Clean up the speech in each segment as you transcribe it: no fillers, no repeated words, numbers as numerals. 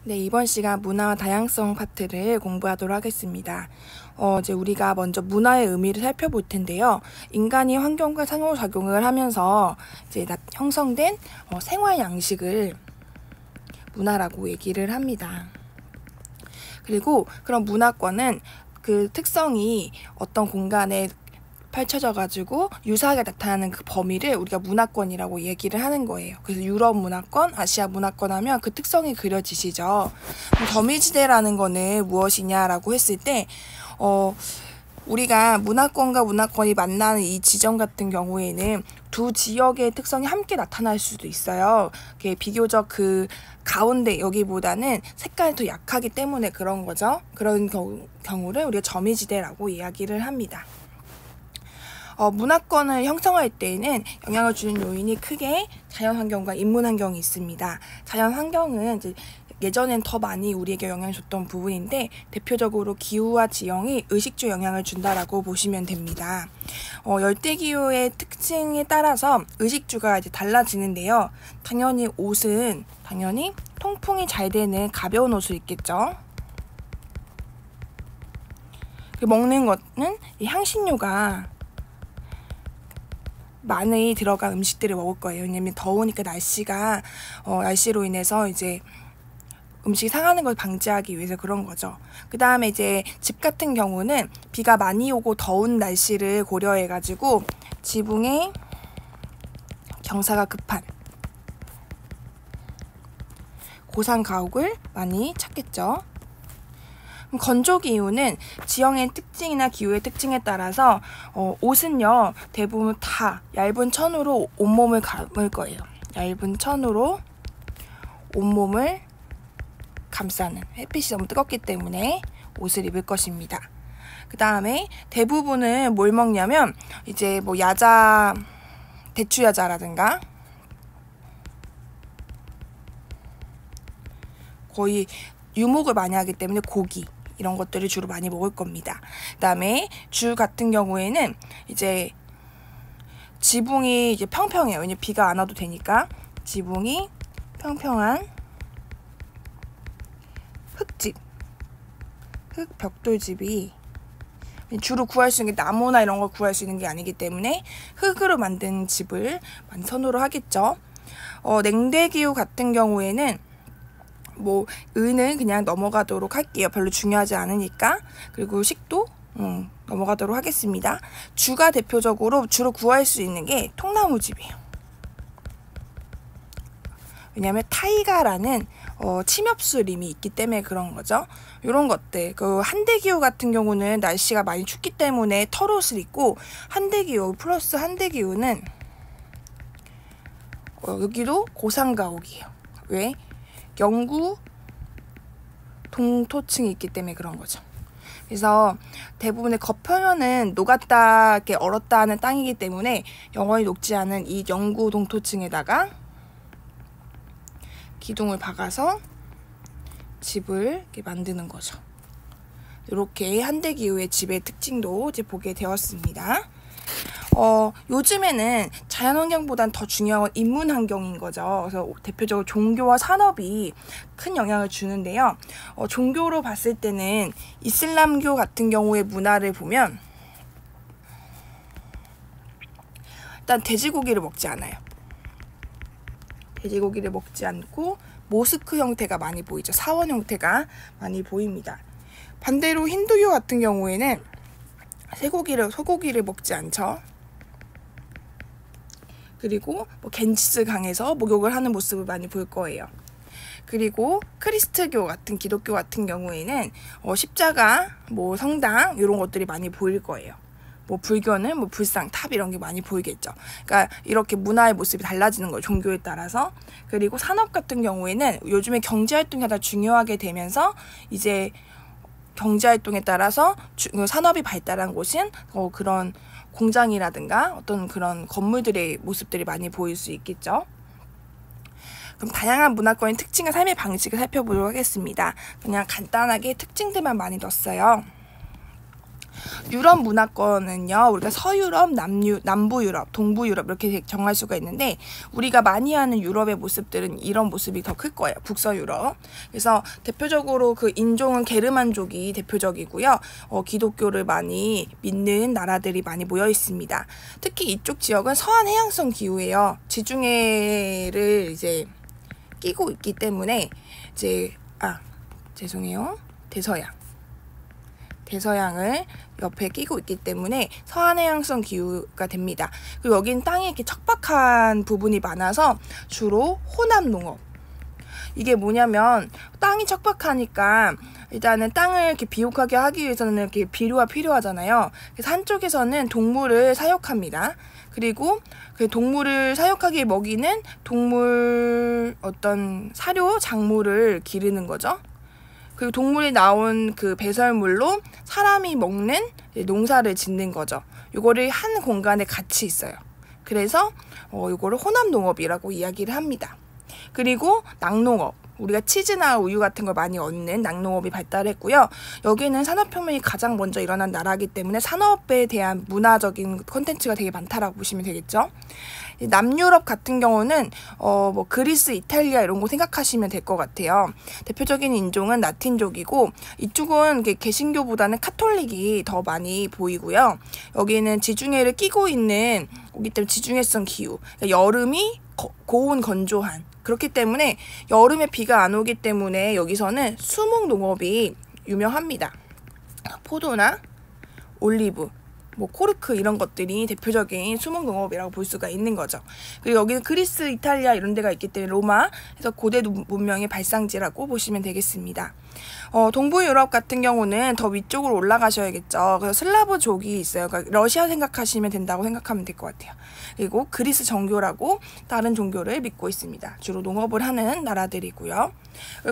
네, 이번 시간 문화와 다양성 파트를 공부하도록 하겠습니다. 이제 우리가 먼저 문화의 의미를 살펴볼 텐데요. 인간이 환경과 상호작용을 하면서 이제 형성된 생활 양식을 문화라고 얘기를 합니다. 그리고 그런 문화권은 그 특성이 어떤 공간에 펼쳐져 가지고 유사하게 나타나는 그 범위를 우리가 문화권이라고 얘기를 하는 거예요. 그래서 유럽 문화권, 아시아 문화권 하면 그 특성이 그려지시죠. 점유지대라는 거는 무엇이냐라고 했을 때 우리가 문화권과 문화권이 만나는 이 지점 같은 경우에는 두 지역의 특성이 함께 나타날 수도 있어요. 비교적 그 가운데 여기보다는 색깔이 더 약하기 때문에 그런 거죠. 그런 경우를 우리가 점유지대라고 이야기를 합니다. 문화권을 형성할 때에는 영향을 주는 요인이 크게 자연환경과 인문환경이 있습니다. 자연환경은 이제 예전엔 더 많이 우리에게 영향을 줬던 부분인데 대표적으로 기후와 지형이 의식주에 영향을 준다라고 보시면 됩니다. 열대기후의 특징에 따라서 의식주가 이제 달라지는데요. 당연히 옷은 통풍이 잘 되는 가벼운 옷을 입겠죠. 먹는 것은 향신료가 많이 들어간 음식들을 먹을 거예요. 왜냐면 더우니까 날씨로 인해서 이제 음식이 상하는 걸 방지하기 위해서 그런 거죠. 그 다음에 이제 집 같은 경우는 비가 많이 오고 더운 날씨를 고려해가지고 지붕에 경사가 급한 고산 가옥을 많이 찾겠죠. 건조기후는 지형의 특징이나 기후의 특징에 따라서 옷은요 대부분 다 얇은 천으로 온몸을 감을 거예요. 얇은 천으로 온몸을 감싸는, 햇빛이 너무 뜨겁기 때문에 옷을 입을 것입니다. 그 다음에 대부분은 뭘 먹냐면 이제 뭐 대추 야자라든가 거의 유목을 많이 하기 때문에 고기 이런 것들을 주로 많이 먹을 겁니다. 그 다음에 주 같은 경우에는 이제 지붕이 이제 평평해요. 왜냐면 비가 안 와도 되니까 지붕이 평평한 흙벽돌집이 주로 구할 수 있는 게 나무나 이런 걸 구할 수 있는 게 아니기 때문에 흙으로 만든 집을 많이 선호를 하겠죠. 냉대기후 같은 경우에는 은은 그냥 넘어가도록 할게요. 별로 중요하지 않으니까. 그리고 식도 넘어가도록 하겠습니다. 주가 대표적으로 주로 구할 수 있는 게 통나무집이에요. 왜냐하면 타이가라는 침엽수림이 있기 때문에 그런 거죠. 이런 것들. 한대기후 같은 경우는 날씨가 많이 춥기 때문에 털옷을 입고 한대기후 플러스 한대기후는 여기도 고산가옥이에요. 왜? 영구 동토층이 있기 때문에 그런 거죠. 그래서 대부분의 겉표면은 녹았다, 이렇게 얼었다 하는 땅이기 때문에 영원히 녹지 않은 이 영구 동토층에다가 기둥을 박아서 집을 이렇게 만드는 거죠. 이렇게 한대기후의 집의 특징도 이제 보게 되었습니다. 요즘에는 자연환경보단 더 중요한 건 인문환경인 거죠. 그래서 대표적으로 종교와 산업이 큰 영향을 주는데요. 종교로 봤을 때는 이슬람교 같은 경우의 문화를 보면 일단 돼지고기를 먹지 않아요. 돼지고기를 먹지 않고 모스크 형태가 많이 보이죠. 사원 형태가 많이 보입니다. 반대로 힌두교 같은 경우에는 소고기를 먹지 않죠. 그리고 겐지스 강에서 목욕을 하는 모습을 많이 볼 거예요. 그리고 크리스트교 같은 기독교 같은 경우에는 십자가, 성당 이런 것들이 많이 보일 거예요. 불교는 불상, 탑 이런 게 많이 보이겠죠. 그러니까 이렇게 문화의 모습이 달라지는 거예요. 종교에 따라서. 그리고 산업 같은 경우에는 요즘에 경제활동이 더 중요하게 되면서 이제 경제활동에 따라서 산업이 발달한 곳은 그런 공장이라든가 어떤 그런 건물들의 모습들이 많이 보일 수 있겠죠. 그럼 다양한 문화권의 특징과 삶의 방식을 살펴보도록 하겠습니다. 그냥 간단하게 특징들만 많이 넣었어요. 유럽 문화권은요, 우리가 서유럽, 남부 유럽, 동부 유럽 이렇게 정할 수가 있는데, 우리가 많이 아는 유럽의 모습들은 이런 모습이 더 클 거예요. 북서유럽. 그래서 대표적으로 그 인종은 게르만족이 대표적이고요. 기독교를 많이 믿는 나라들이 많이 모여 있습니다. 특히 이쪽 지역은 서한 해양성 기후예요. 지중해를 이제 끼고 있기 때문에 죄송해요. 대서양을 옆에 끼고 있기 때문에 서한해양성 기후가 됩니다. 그리고 여긴 땅이 이렇게 척박한 부분이 많아서 주로 혼합농업. 이게 뭐냐면 땅이 척박하니까 일단은 땅을 이렇게 비옥하게 하기 위해서는 이렇게 비료가 필요하잖아요. 그래서 한쪽에서는 동물을 사육합니다. 그리고 그 동물을 사육하기에 먹이는 동물 어떤 사료, 작물을 기르는 거죠. 그리고 동물이 나온 그 배설물로 사람이 먹는 농사를 짓는 거죠. 요거를 한 공간에 같이 있어요. 그래서 요거를 혼합농업이라고 이야기를 합니다. 그리고 낙농업. 우리가 치즈나 우유 같은 걸 많이 얻는 낙농업이 발달했고요. 여기는 산업혁명이 가장 먼저 일어난 나라이기 때문에 산업에 대한 문화적인 콘텐츠가 되게 많다라고 보시면 되겠죠. 남유럽 같은 경우는 뭐 그리스, 이탈리아 이런 거 생각하시면 될 것 같아요. 대표적인 인종은 라틴족이고 이쪽은 개신교보다는 카톨릭이 더 많이 보이고요. 여기는 지중해를 끼고 있는 거기 때문에 지중해성 기후, 그러니까 여름이 고온 건조한, 그렇기 때문에 여름에 비가 안 오기 때문에 여기서는 수목 농업이 유명합니다. 포도나 올리브, 뭐 코르크 이런 것들이 대표적인 수목 농업이라고 볼 수가 있는 거죠. 그리고 여기는 그리스, 이탈리아 이런 데가 있기 때문에 로마에서 고대 문명의 발상지라고 보시면 되겠습니다. 동부 유럽 같은 경우는 더 위쪽으로 올라가셔야겠죠. 그래서 슬라브족이 있어요. 그러니까 러시아 생각하시면 된다고 생각하면 될 것 같아요. 그리고 그리스 정교라고 다른 종교를 믿고 있습니다. 주로 농업을 하는 나라들이고요.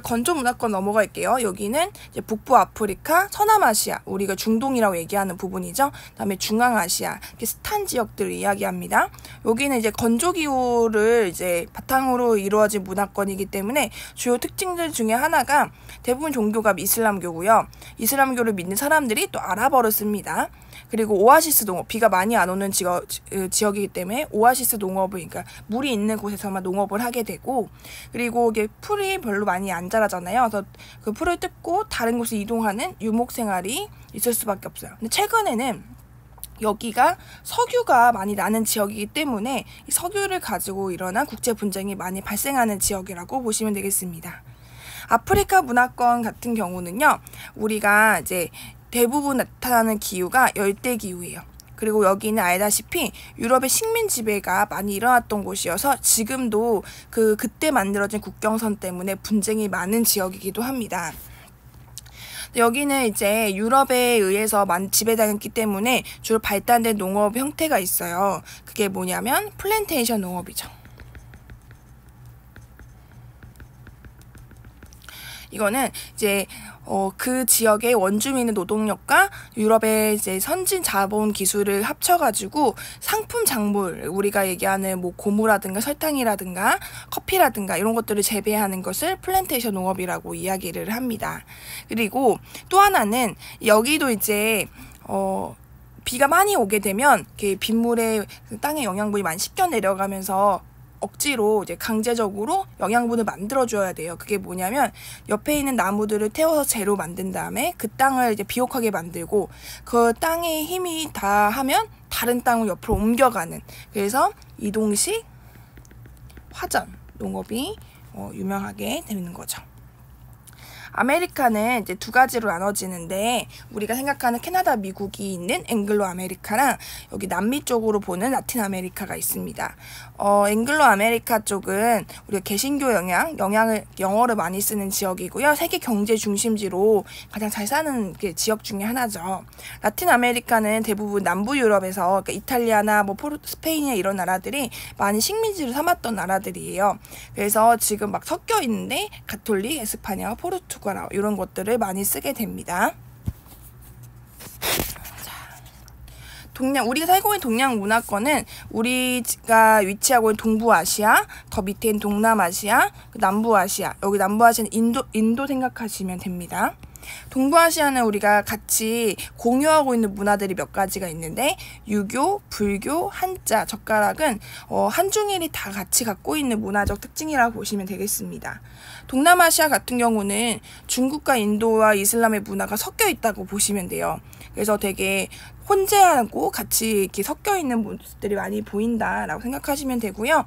건조 문화권 넘어갈게요. 여기는 이제 북부 아프리카, 서남아시아, 우리가 중동이라고 얘기하는 부분이죠. 그다음에 중앙아시아, 스탄 지역들을 이야기합니다. 여기는 이제 건조 기후를 이제 바탕으로 이루어진 문화권이기 때문에 주요 특징들 중에 하나가 대부분 종교가 이슬람교고요. 이슬람교를 믿는 사람들이 또 아랍어를 씁니다. 그리고 오아시스 농업, 비가 많이 안 오는 지역이기 때문에 오아시스 농업을, 그러니까 물이 있는 곳에서만 농업을 하게 되고, 그리고 이게 풀이 별로 많이 안 자라잖아요. 그래서 그 풀을 뜯고 다른 곳에 이동하는 유목 생활이 있을 수밖에 없어요. 근데 최근에는 여기가 석유가 많이 나는 지역이기 때문에 이 석유를 가지고 일어난 국제 분쟁이 많이 발생하는 지역이라고 보시면 되겠습니다. 아프리카 문화권 같은 경우는요, 우리가 이제 대부분 나타나는 기후가 열대 기후예요. 그리고 여기는 알다시피 유럽의 식민 지배가 많이 일어났던 곳이어서 지금도 그때 만들어진 국경선 때문에 분쟁이 많은 지역이기도 합니다. 여기는 이제 유럽에 의해서 많이 지배당했기 때문에 주로 발달된 농업 형태가 있어요. 그게 뭐냐면 플랜테이션 농업이죠. 이거는 이제 그 지역의 원주민의 노동력과 유럽의 이제 선진 자본 기술을 합쳐가지고 상품 작물, 우리가 얘기하는 뭐 고무라든가 설탕이라든가 커피라든가 이런 것들을 재배하는 것을 플랜테이션 농업이라고 이야기를 합니다. 그리고 또 하나는 여기도 이제 비가 많이 오게 되면 이렇게 빗물에 땅의 영양분이 많이 씻겨 내려가면서 억지로 이제 강제적으로 영양분을 만들어줘야 돼요. 그게 뭐냐면 옆에 있는 나무들을 태워서 재로 만든 다음에 그 땅을 이제 비옥하게 만들고 그 땅에 힘이 다 하면 다른 땅을 옆으로 옮겨가는, 그래서 이동식 화전 농업이 유명하게 되는 거죠. 아메리카는 이제 두 가지로 나눠지는데, 우리가 생각하는 캐나다, 미국이 있는 앵글로 아메리카랑 여기 남미 쪽으로 보는 라틴 아메리카가 있습니다. 앵글로 아메리카 쪽은 우리가 개신교 영향을 영어를 많이 쓰는 지역이고요. 세계 경제 중심지로 가장 잘 사는 지역 중에 하나죠. 라틴 아메리카는 대부분 남부 유럽에서, 그러니까 이탈리아나 뭐 스페인이나 이런 나라들이 많이 식민지를 삼았던 나라들이에요. 그래서 지금 막 섞여 있는데 가톨릭, 에스파냐, 포르투갈 이런 것들을 많이 쓰게 됩니다. 우리가 살고 있는 동양 문화권은 우리가 위치하고 있는 동부아시아, 더 밑에는 동남아시아, 남부아시아, 여기 남부아시아는 인도 생각하시면 됩니다. 동부아시아는 우리가 같이 공유하고 있는 문화들이 몇 가지가 있는데 유교, 불교, 한자, 젓가락은 한중일이 다 같이 갖고 있는 문화적 특징이라고 보시면 되겠습니다. 동남아시아 같은 경우는 중국과 인도와 이슬람의 문화가 섞여 있다고 보시면 돼요. 그래서 되게 혼재하고 같이 이렇게 섞여 있는 모습들이 많이 보인다라고 생각하시면 되고요.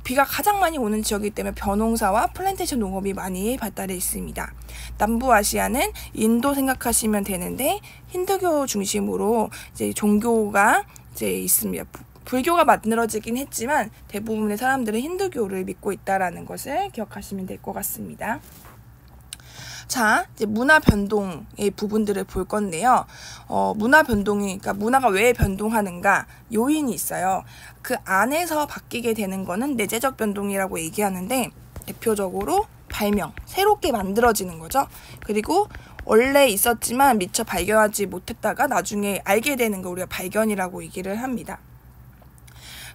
비가 가장 많이 오는 지역이기 때문에 벼농사와 플랜테이션 농업이 많이 발달해 있습니다. 남부아시아는 인도 생각하시면 되는데 힌두교 중심으로 이제 종교가 이제 있습니다. 불교가 만들어지긴 했지만 대부분의 사람들은 힌두교를 믿고 있다라는 것을 기억하시면 될 것 같습니다. 자, 이제 문화 변동의 부분들을 볼 건데요. 문화 변동이, 그러니까 문화가 왜 변동하는가 요인이 있어요. 그 안에서 바뀌게 되는 거는 내재적 변동이라고 얘기하는데 대표적으로 발명, 새롭게 만들어지는 거죠. 그리고 원래 있었지만 미처 발견하지 못했다가 나중에 알게 되는 거 우리가 발견이라고 얘기를 합니다.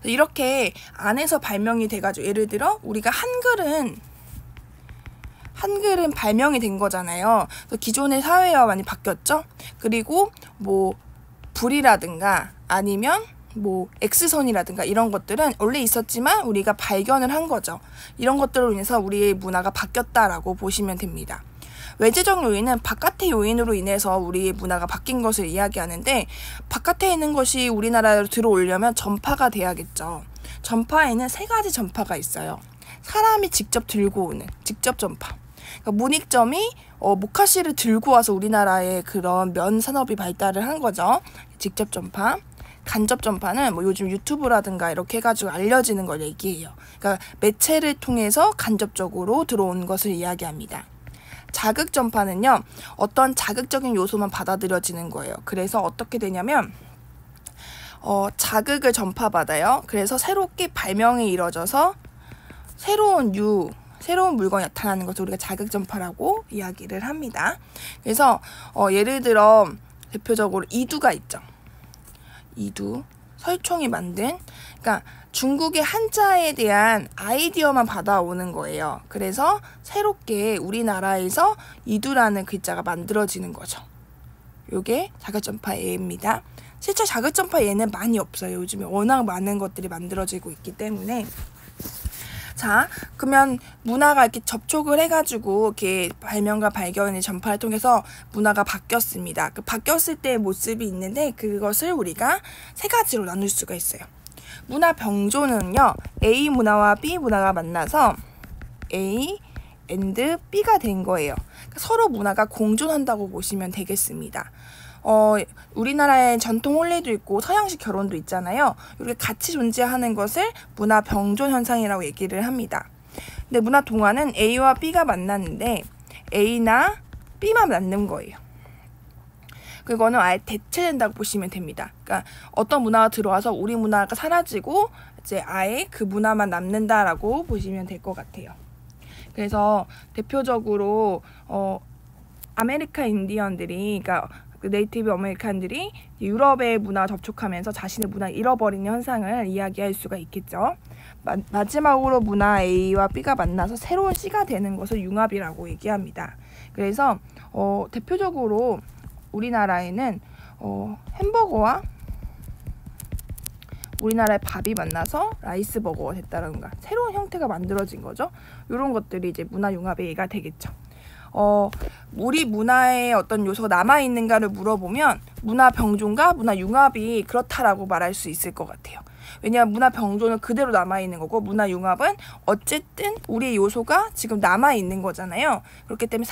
이렇게 안에서 발명이 돼가지고 예를 들어 우리가 한글은 발명이 된 거잖아요. 그래서 기존의 사회와 많이 바뀌었죠. 그리고 뭐 불이라든가 아니면 뭐 X선이라든가 이런 것들은 원래 있었지만 우리가 발견을 한 거죠. 이런 것들로 인해서 우리의 문화가 바뀌었다라고 보시면 됩니다. 외재적 요인은 바깥의 요인으로 인해서 우리의 문화가 바뀐 것을 이야기하는데 바깥에 있는 것이 우리나라로 들어오려면 전파가 돼야겠죠. 전파에는 3가지 전파가 있어요. 사람이 직접 들고 오는 직접 전파. 그러니까 문익점이 모카씨를 들고 와서 우리나라의 그런 면 산업이 발달을 한 거죠. 직접 전파. 간접 전파는 뭐 요즘 유튜브라든가 이렇게 해가지고 알려지는 걸 얘기해요. 그러니까 매체를 통해서 간접적으로 들어온 것을 이야기합니다. 자극 전파는요, 어떤 자극적인 요소만 받아들여지는 거예요. 그래서 어떻게 되냐면 자극을 전파받아요. 그래서 새롭게 발명이 이루어져서 새로운 물건이 나타나는 것을 우리가 자극 전파라고 이야기를 합니다. 그래서 예를 들어 대표적으로 이두가 있죠. 이두, 설총이 만든, 그러니까 중국의 한자에 대한 아이디어만 받아오는 거예요. 그래서 새롭게 우리나라에서 이두라는 글자가 만들어지는 거죠. 요게 자극전파 예입니다. 실제 자극전파 예는 많이 없어요. 요즘에 워낙 많은 것들이 만들어지고 있기 때문에. 자, 그러면 문화가 이렇게 접촉을 해가지고 이렇게 발명과 발견의 전파를 통해서 문화가 바뀌었습니다. 그 바뀌었을 때의 모습이 있는데 그것을 우리가 3가지로 나눌 수가 있어요. 문화 병조는요, A 문화와 B 문화가 만나서 A and B가 된 거예요. 그러니까 서로 문화가 공존한다고 보시면 되겠습니다. 우리나라에 전통 혼례도 있고 서양식 결혼도 있잖아요. 이렇게 같이 존재하는 것을 문화 병존 현상이라고 얘기를 합니다. 근데 문화 동화는 A와 B가 만났는데 A나 B만 만난 거예요. 그거는 아예 대체된다고 보시면 됩니다. 그러니까 어떤 문화가 들어와서 우리 문화가 사라지고 이제 아예 그 문화만 남는다라고 보시면 될 것 같아요. 그래서 대표적으로 아메리카 인디언들이, 그러니까 네이티브 아메리칸들이 유럽의 문화 접촉하면서 자신의 문화를 잃어버리는 현상을 이야기할 수가 있겠죠. 마지막으로 문화 A와 B가 만나서 새로운 C가 되는 것을 융합이라고 얘기합니다. 그래서 대표적으로 우리나라에는 햄버거와 우리나라의 밥이 만나서 라이스버거가 됐다던가 새로운 형태가 만들어진 거죠. 이런 것들이 이제 문화융합의 예가 되겠죠. 우리 문화에 어떤 요소가 남아있는가를 물어보면 문화병존과 문화융합이 그렇다라고 말할 수 있을 것 같아요. 왜냐하면 문화병존은 그대로 남아있는 거고 문화융합은 어쨌든 우리의 요소가 지금 남아있는 거잖아요. 그렇기 때문에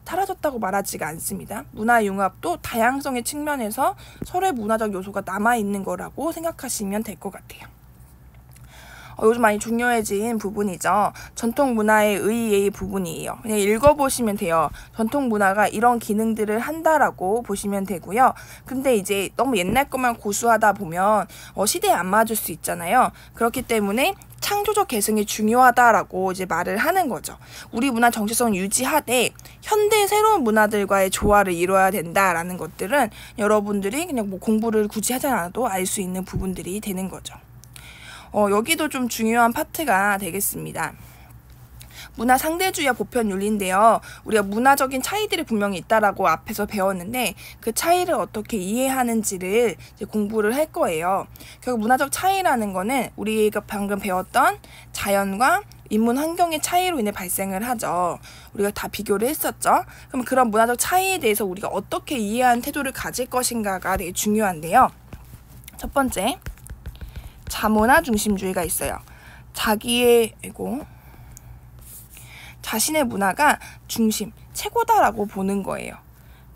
사라졌다고 말하지가 않습니다. 문화융합도 다양성의 측면에서 서로의 문화적 요소가 남아있는 거라고 생각하시면 될 것 같아요. 요즘 많이 중요해진 부분이죠. 전통 문화의 의의의 부분이에요. 그냥 읽어보시면 돼요. 전통 문화가 이런 기능들을 한다라고 보시면 되고요. 근데 이제 너무 옛날 것만 고수하다 보면 시대에 안 맞을 수 있잖아요. 그렇기 때문에 창조적 계승이 중요하다라고 이제 말을 하는 거죠. 우리 문화 정체성을 유지하되 현대 새로운 문화들과의 조화를 이뤄야 된다라는 것들은 여러분들이 그냥 뭐 공부를 굳이 하지 않아도 알 수 있는 부분들이 되는 거죠. 여기도 좀 중요한 파트가 되겠습니다. 문화 상대주의와 보편 윤리인데요. 우리가 문화적인 차이들이 분명히 있다라고 앞에서 배웠는데 그 차이를 어떻게 이해하는지를 이제 공부를 할 거예요. 결국 문화적 차이라는 거는 우리가 방금 배웠던 자연과 인문 환경의 차이로 인해 발생을 하죠. 우리가 다 비교를 했었죠. 그럼 그런 문화적 차이에 대해서 우리가 어떻게 이해하는 태도를 가질 것인가가 되게 중요한데요. 첫 번째, 자문화 중심주의가 있어요. 자신의 문화가 중심, 최고다라고 보는 거예요.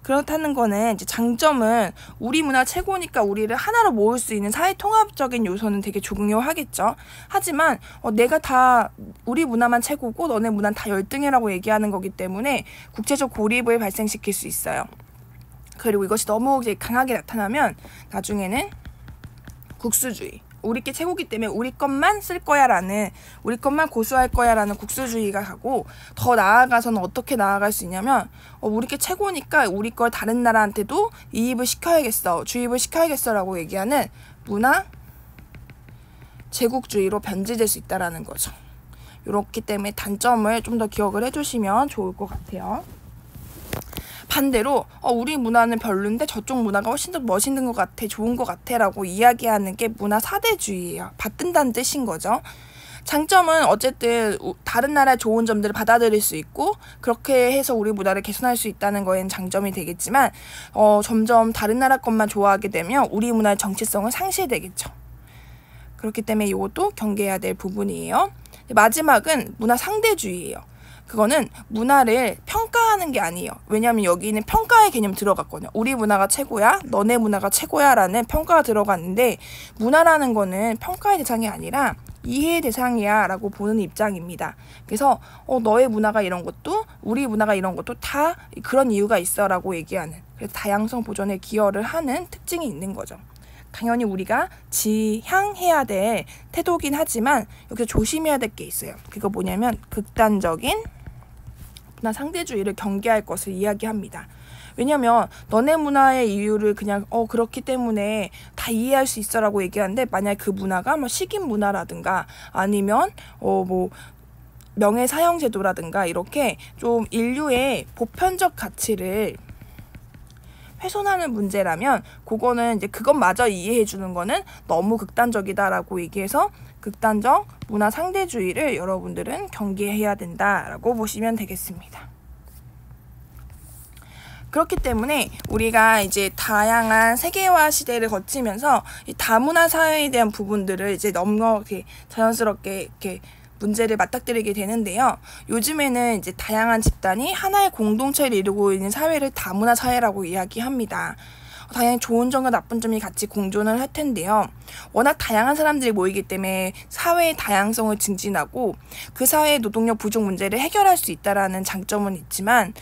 그렇다는 거는 이제 장점은 우리 문화 최고니까 우리를 하나로 모을 수 있는 사회 통합적인 요소는 되게 중요하겠죠. 하지만 내가 다 우리 문화만 최고고 너네 문화는 다 열등이라고 얘기하는 거기 때문에 국제적 고립을 발생시킬 수 있어요. 그리고 이것이 너무 이제 강하게 나타나면 나중에는 국수주의. 우리께 최고기 때문에 우리 것만 쓸 거야 라는, 우리 것만 고수할 거야 라는 국수주의가 가고, 더 나아가서는 어떻게 나아갈 수 있냐면 우리께 최고니까 우리 걸 다른 나라한테도 이입을 시켜야겠어, 주입을 시켜야겠어 라고 얘기하는 문화 제국주의로 변질될 수 있다라는 거죠. 이렇기 때문에 단점을 좀 더 기억을 해주시면 좋을 것 같아요. 반대로 우리 문화는 별론데 저쪽 문화가 훨씬 더 멋있는 것 같아, 좋은 것 같아 라고 이야기하는 게 문화 사대주의예요. 받든다는 뜻인 거죠. 장점은 어쨌든 다른 나라의 좋은 점들을 받아들일 수 있고 그렇게 해서 우리 문화를 개선할 수 있다는 거에는 장점이 되겠지만 점점 다른 나라 것만 좋아하게 되면 우리 문화의 정체성은 상실되겠죠. 그렇기 때문에 이것도 경계해야 될 부분이에요. 마지막은 문화 상대주의예요. 그거는 문화를 평가하는 게 아니에요. 왜냐하면 여기는 평가의 개념 들어갔거든요. 우리 문화가 최고야, 너네 문화가 최고야 라는 평가가 들어갔는데, 문화라는 거는 평가의 대상이 아니라 이해의 대상이야 라고 보는 입장입니다. 그래서 너의 문화가 이런 것도 우리 문화가 이런 것도 다 그런 이유가 있어 라고 얘기하는, 그래서 다양성 보존에 기여를 하는 특징이 있는 거죠. 당연히 우리가 지향해야 될 태도긴 하지만 여기서 조심해야 될 게 있어요. 그거 뭐냐면 극단적인 문화 상대주의를 경계할 것을 이야기합니다. 왜냐면 너네 문화의 이유를 그냥 그렇기 때문에 다 이해할 수 있어 라고 얘기하는데, 만약 그 문화가 뭐 식인 문화라든가 아니면 뭐 명예사형제도라든가 이렇게 좀 인류의 보편적 가치를 훼손하는 문제라면 그거는 이제 그것마저 이해해 주는 거는 너무 극단적이다라고 얘기해서 극단적 문화 상대주의를 여러분들은 경계해야 된다라고 보시면 되겠습니다. 그렇기 때문에 우리가 이제 다양한 세계화 시대를 거치면서 이 다문화 사회에 대한 부분들을 이제 너무 이렇게 자연스럽게 이렇게 문제를 맞닥뜨리게 되는데요. 요즘에는 이제 다양한 집단이 하나의 공동체를 이루고 있는 사회를 다문화 사회라고 이야기합니다. 당연히 좋은 점과 나쁜 점이 같이 공존을 할 텐데요. 워낙 다양한 사람들이 모이기 때문에 사회의 다양성을 증진하고 그 사회의 노동력 부족 문제를 해결할 수 있다라는 장점은 있지만,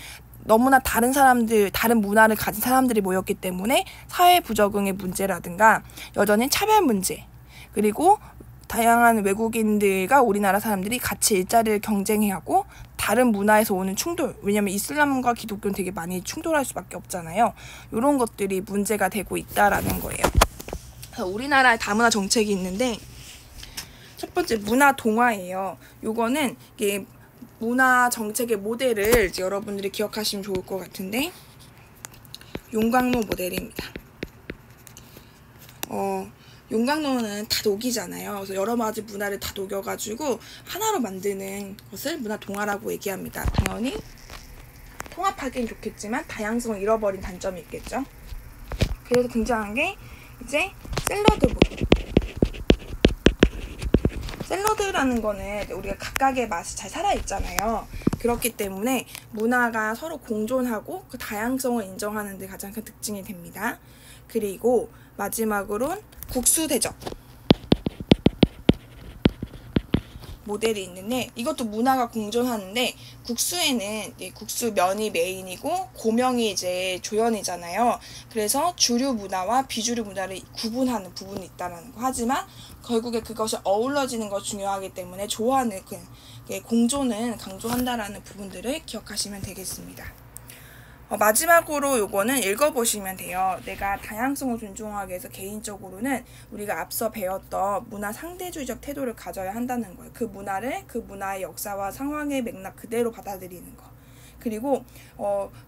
너무나 다른 사람들, 다른 문화를 가진 사람들이 모였기 때문에 사회 부적응의 문제라든가 여전히 차별 문제, 그리고 다양한 외국인들과 우리나라 사람들이 같이 일자리를 경쟁해야 하고 다른 문화에서 오는 충돌, 왜냐면 이슬람과 기독교는 되게 많이 충돌할 수밖에 없잖아요. 이런 것들이 문제가 되고 있다라는 거예요. 그래서 우리나라의 다문화 정책이 있는데, 첫 번째 문화 동화예요. 요거는 이게 문화 정책의 모델을 이제 여러분들이 기억하시면 좋을 것 같은데, 용광로 모델입니다. 용광로는 다 녹이잖아요. 그래서 여러 가지 문화를 다 녹여가지고 하나로 만드는 것을 문화 동화라고 얘기합니다. 당연히 통합하기는 좋겠지만 다양성을 잃어버린 단점이 있겠죠. 그래서 등장한 게 이제 샐러드 모델. 샐러드라는 거는 우리가 각각의 맛이 잘 살아있잖아요. 그렇기 때문에 문화가 서로 공존하고 그 다양성을 인정하는 데 가장 큰 특징이 됩니다. 그리고 마지막으로는 국수 대접 모델이 있는데, 이것도 문화가 공존하는데 국수에는 국수 면이 메인이고 고명이 이제 조연이잖아요. 그래서 주류 문화와 비주류 문화를 구분하는 부분이 있다는 거. 하지만 결국에 그것이 어우러지는 것이 중요하기 때문에 좋아하는 공존은 강조한다라는 부분들을 기억하시면 되겠습니다. 마지막으로 요거는 읽어보시면 돼요. 내가 다양성을 존중하기 위해서 개인적으로는 우리가 앞서 배웠던 문화 상대주의적 태도를 가져야 한다는 거예요. 그 문화를 그 문화의 역사와 상황의 맥락 그대로 받아들이는 거. 그리고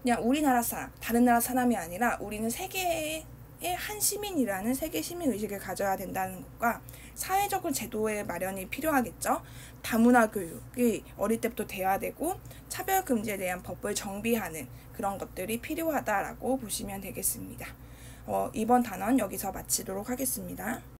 그냥 우리나라 사람, 다른 나라 사람이 아니라 우리는 세계의 한 시민이라는 세계 시민 의식을 가져야 된다는 것과 사회적인 제도의 마련이 필요하겠죠. 다문화 교육이 어릴 때부터 돼야 되고 차별 금지에 대한 법을 정비하는 그런 것들이 필요하다라고 보시면 되겠습니다. 이번 단원 여기서 마치도록 하겠습니다.